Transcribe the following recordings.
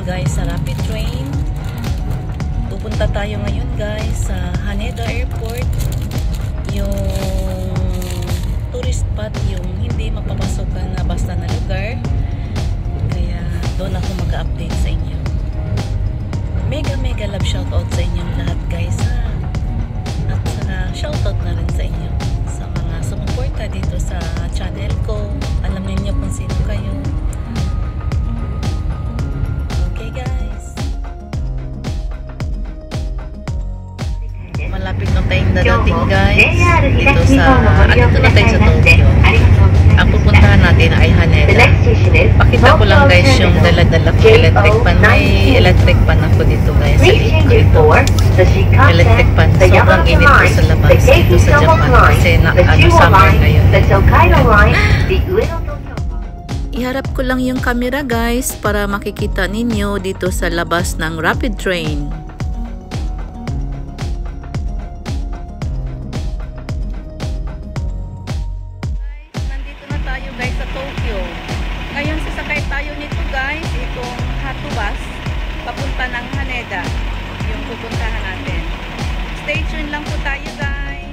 ngayon guys sa Rapid Train. Pupunta tayo ngayon guys sa Haneda Airport. Yung tourist spot, yung hindi mapapasokan na basta na lugar. Kaya doon ako mag-update sa inyo. Mega love shoutout sa inyong lahat guys ha. At saka shoutout na rin sa inyo sa mga sumuporta dito sa channel ko. Alam niyo kung sino kayo. Okay guys, malapit na tayong dadating guys dito sa andito na tayo sa Tokyo. Ang pupuntahan natin ay Haneda. Pakita ko lang guys yung dala-dala ko electric pan. May electric pan ako dito guys. Ito electric pan. Sobrang init ko sa labas dito sa Japan kasi summer ngayon. Iharap ko lang yung camera guys para makikita ninyo dito sa labas ng Rapid Train. Nandito na tayo guys sa Tokyo. Ngayon sasakay tayo nito guys, itong Hato Bus papunta ng Haneda, yung pupuntahan natin. Stay tuned lang po tayo guys.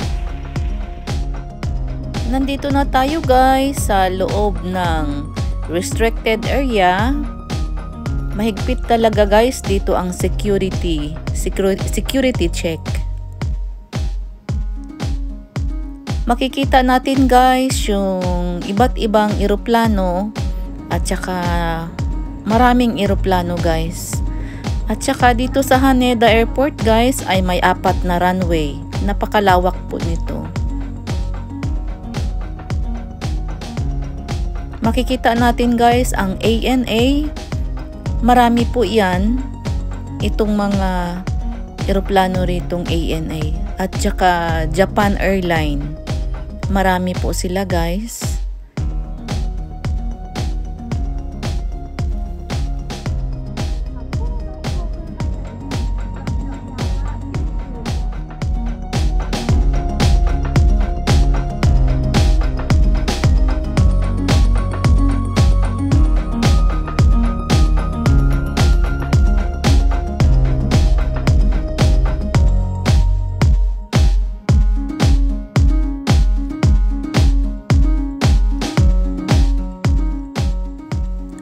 Nandito na tayo guys sa loob ng restricted area. Mahigpit talaga guys dito ang security check. Makikita natin guys yung iba't ibang eroplano at saka maraming eroplano guys. At saka dito sa Haneda Airport guys ay may 4 na runway. Napakalawak po nito. Makikita natin guys ang ANA. Marami po yan. Itong mga eroplano ritong ANA. At saka Japan Airline. Marami po sila guys.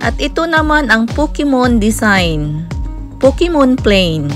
At ito naman ang Pokemon design. Pokemon plane.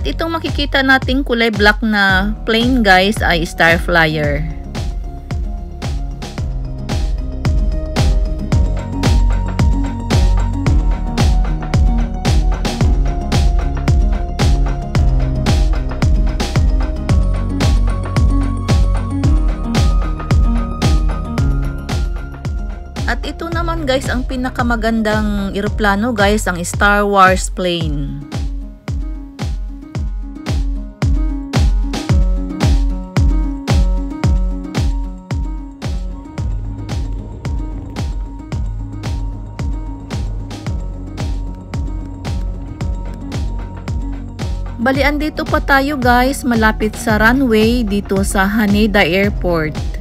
At itong makikita nating kulay black na plane guys ay Star Flyer. At ito naman guys ang pinakamagandang eroplano guys, ang Star Wars plane. Bali, andito pa tayo guys, malapit sa runway dito sa Haneda Airport.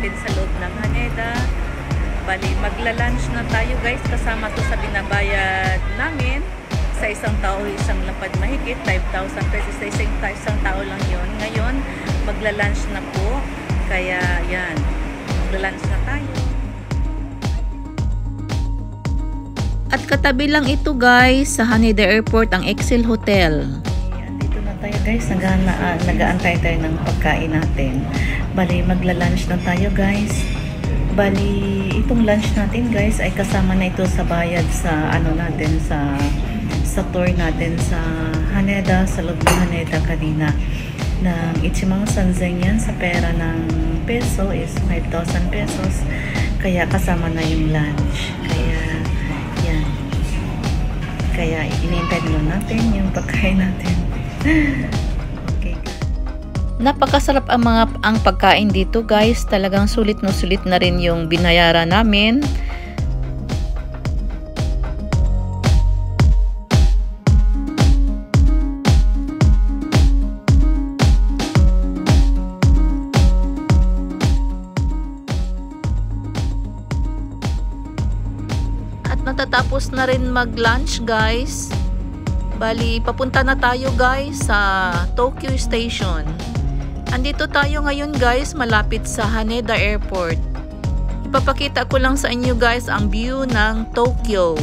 Sa loob ng Haneda. Bali, magla-lunch na tayo guys, kasama to sa binabayad namin. Sa isang tao, isang lapad mahigit 5,000 pesos sa isang tao lang yon. Ngayon, magla-lunch na po. Kaya yan, magla-lunch na tayo. At katabi lang ito guys, sa Haneda Airport, ang Excel Hotel. Dito na tayo guys, nag-aantay tayo ng pagkain natin. Bali, magla-lunch na tayo guys. Bali, itong lunch natin guys ay kasama na ito sa bayad sa ano natin, sa tour natin sa Haneda, sa loob ng Haneda kanina. Ng Ichimang Sanzeng yan, sa pera ng peso is 5,000 pesos. Kaya kasama na yung lunch. Kaya, yan. Kaya, inintay muna natin yung pagkain natin. Napakasarap ang pagkain dito guys. Talagang sulit na sulit na rin yung binayaran namin. At natatapos na rin mag-lunch guys. Bali, papunta na tayo guys sa Tokyo Station. Andito tayo ngayon guys, malapit sa Haneda Airport. Ipapakita ko lang sa inyo guys ang view ng Tokyo.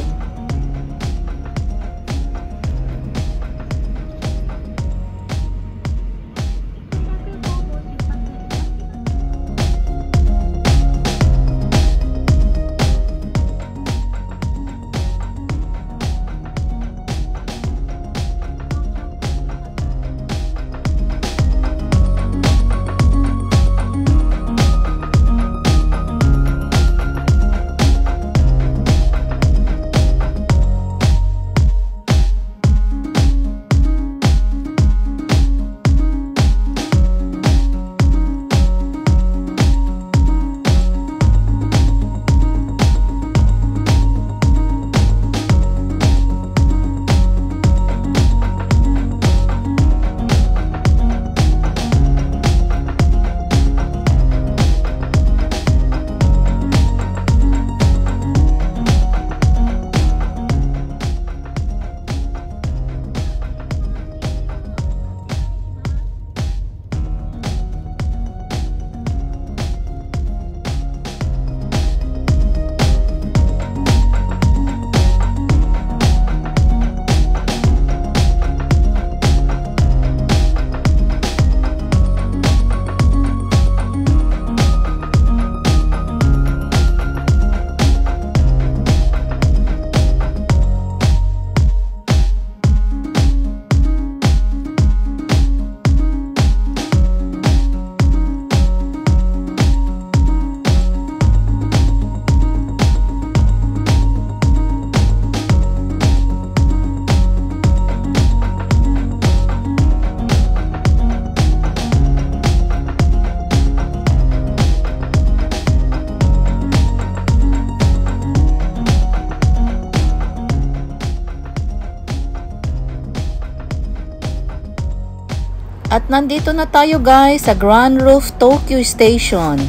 At nandito na tayo guys sa Grand Roof Tokyo Station.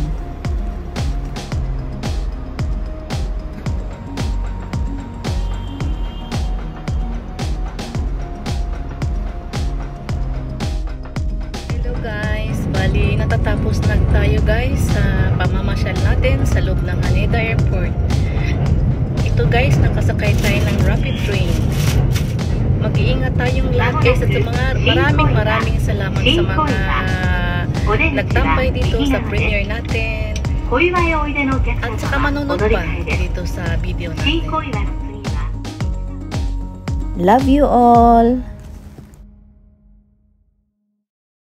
Hello guys, bali natatapos na tayo guys sa pamamasyal natin sa loob ng Haneda Airport. Ito guys, nakasakay tayo ng rapid train. Mag-iingat tayong lahat guys at sa mga maraming salamat sa mga nagtambay dito sa premiere natin at saka manunod pa dito sa video natin. Love you all!